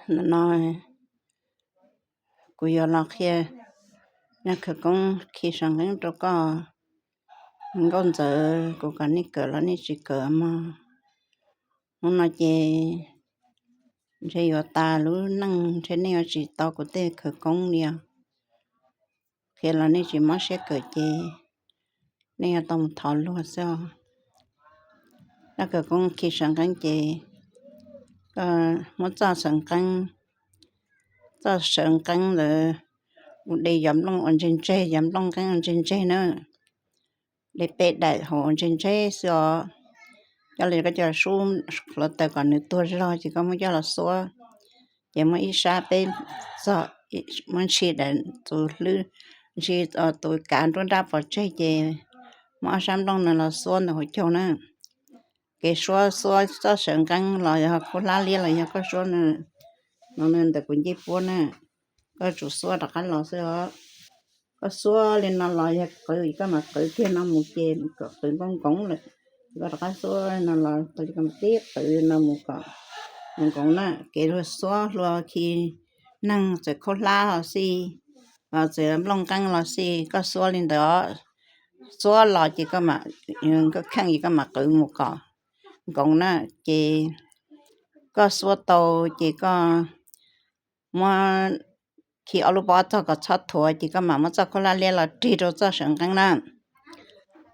nó cú giờ là khi nó cứ cũng khi sang cái chỗ có con giờ cú cái này cỡ là này chỉ cỡ mà nó chỉ ở ta lúc năng trên này chỉ tao có thể cứ công đi khi là này chỉ mất sẽ cỡ này tao thảo luôn sao nó cứ cũng khi sang cái muốn cho sang cái là để giảm long ở trên chơi giảm long cái ở trên chơi nữa để bé đại hồ ở trên chơi sao cho nên cái giờ xuống là tài khoản này tôi rồi chỉ có mấy giờ là số chỉ mới ít xa bên giờ muốn chỉ để tôi lưu chỉ tôi cán tôi đã vào chơi chỉ mà sáng đông này là số này hồi chiều nữa cái số cho sẵn căng là họ có lá lia là họ có số này nó nên để cũng dễ buồn nè có chủ số đặc biệt là số có số lên nó là cái mà cái kia nó một cái cái con cống này có đặc biệt số nó là cái cái tiếp tự nó một cái còn nè cái số là khi năng sẽ có lá là gì và sẽ lông căng là gì có số lên đó số là chỉ có mà cái khăn gì có mà cái một cái còn nè chỉ có số tàu chỉ có mà khi ở lúc bắt đầu có chát thua chỉ có mà cho con la là chỉ cho cho sẵn căng nè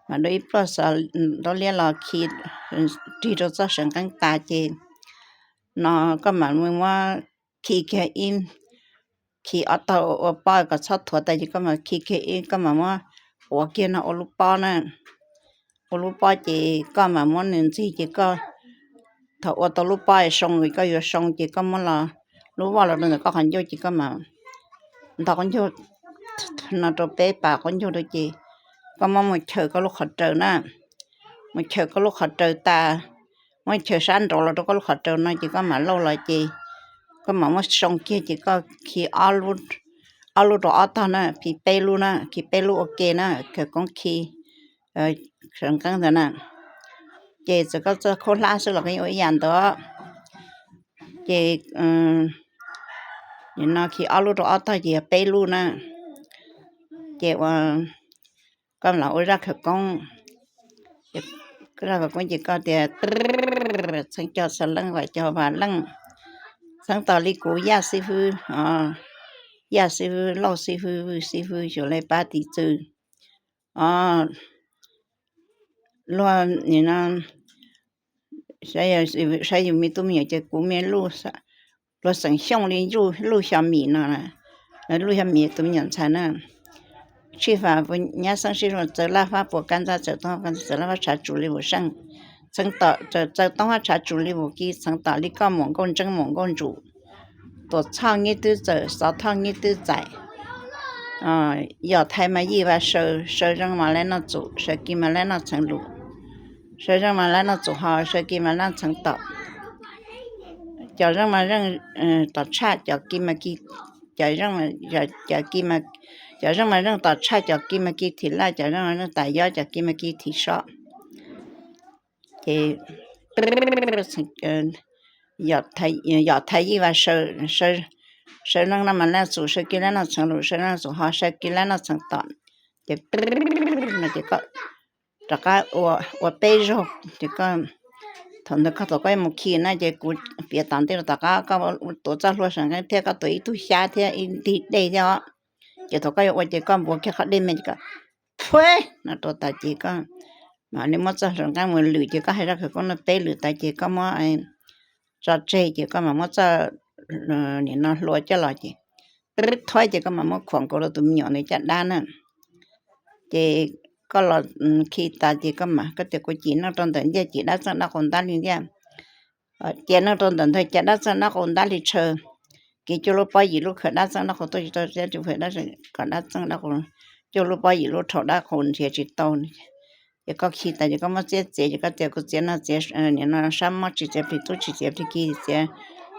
mà đối với sao đó là khi chỉ cho cho sẵn căng ta chỉ nó có mà mìnhว่าkhi cái in khi ở tàu ở bao có chát thua tại chỉ có mà khi cái in có mà ở kia nó ở lúc bao nè ở lúc bao chỉ có mà muốn nên chỉ có thầu ở tàu lúc bao xong rồi có vừa xong chỉ có mà là lúc bao là nó có hành vô chỉ có mà tao con vô nó cho bé bà con vô được gì có mong một chờ có lúc họ chờ nè một chờ có lúc họ chờ ta một chờ sáng rồi là có lúc họ chờ nó chỉ có mà lâu là gì có mà một xong kia chỉ có khi alo đó ở ta nè khi bé luôn nè khi bé luôn ok nè cái con khi sẵn căng rồi nè chị sẽ có cho khô lá số là cái ý dạng đó chị nó khi alo đó ở ta gì bé luôn nè chị con là ôi ra khởi con cái là con chỉ có tiền sáng cho sáng lăng và cho bà lăng sáng tao đi cố gia sư phụ gia sư phụ lâu sư phụ cho lại ba tỷ chữ lo như nó sai dùng mi tụi mình chỉ cố mi lu sa lo sản xong lên lu小米呢lu小米tụi mình nhận sản nè吃饭不伢生是说走拉发不干咋走东方走拉发查主力我上从到走东方查主力我给从到你搞蒙公正蒙公主多创业都走少创业都在要太嘛一万收人嘛来那做收给嘛来那成路收人嘛来那做好收给嘛来成道叫人嘛人到差叫给嘛给叫人嘛叫给嘛叫人嘛人到差叫给嘛给提啦叫人嘛人打药叫给嘛给提少thì giờ thấy gì và sợ nó mà nó sụt sợ kia nó chẳng lụt sợ nó sụt họ sợ kia nó chẳng tận thì nó chỉ có tất cả ở bây giờ thì có thằng nó có cái một khi nó chỉ cũng biết tận thế tất cả có tổ chức luôn sang cái thế có tuổi tu xa thế đi đây cho chỉ thằng cái ở chỉ có một cái khác đi mình cái thôi nó tổ ta chỉ có mà nếu mà cho rằng cái người lười chỉ có hay ra cái con nó tê lười tại chỉ có mà cho chơi chỉ có mà cho nên nó lùa cho là chỉ rất thôi chỉ có mà khoảng cổ là tụi nhỏ này chặt đan á chỉ có là khi ta chỉ có mà cái việc của chị nó trong tận giờ chị đã sang nó còn ta liền nha chị nó trong tận thời chị đã sang nó còn ta liền chờ cái chỗ lúc bao giờ lúc khởi đã sang nó còn tôi sẽ chụp phải đã còn đã sang nó còn chỗ lúc bao giờ lúc thọ đã còn thì chỉ tao chỉ có khi ta chỉ có mà chết chỉ có tiền của tiền nó chết nên nó sắm mà chỉ chết thì tôi chỉ chết thì kia chết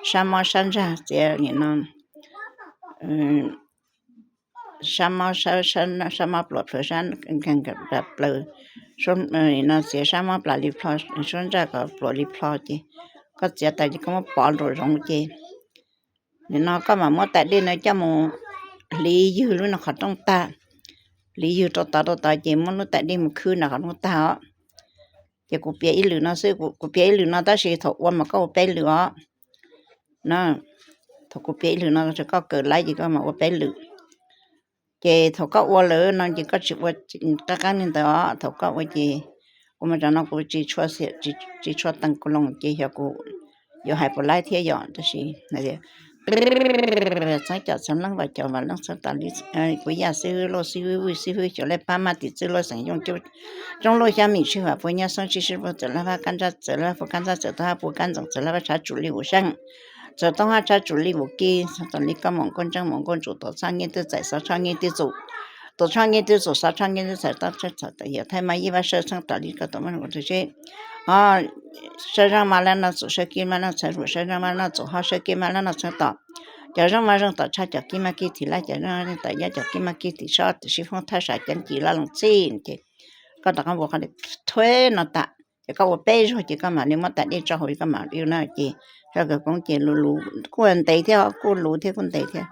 sắm mà sắm ra chết nên nó sắm mà sắm mà plot phải sắm càng càng đẹp lờ xong nó chết sắm mà plot đi plot xong ra có plot đi plot chứ có chết ta chỉ có mà bỏ rồi xong chứ nên nó có mà mua tại đây nó cho một lý dư luôn nó khó trong ta lý dư cho ta chỉ muốn nó tại đây một khứ nó khó trong ta chỉ cụ bé lử nó sẽ cụ bé lử nó ta sẽ thuộc qua mà có bé lửa nó thuộc cụ bé lử nó sẽ có cỡ lại gì có mà có bé lử chỉ thuộc có qua lử nó chỉ có chịu qua các nên đó thuộc có qua chỉ mà cho nó cũng chỉ cho sẽ chỉ cho tăng cổ lông chỉ hiểu cụ有还不来天养，这是那些，咱家成人吧，叫嘛，人生打理，不也是老师为师傅叫来爸妈的走了生用就，中路下面去话，不然上去是不走了话，干着走了不干着走的话不干着走了话，查主力无上，走的话查主力无给，到你个蒙关正蒙关做到创业的在啥创业的做。多创业的做啥创业的才到这才的也太嘛一般社上打理个多么我这些啊社上嘛了那做社给嘛那才入社上嘛那做好社给嘛那才到假让嘛让到差叫给嘛给提来假让大家叫给嘛给提少的是方太少跟提了弄真的个大家我看的推那大这个我背出去干嘛你莫带你找回干嘛有那的这个工钱路过人对条过路的过对条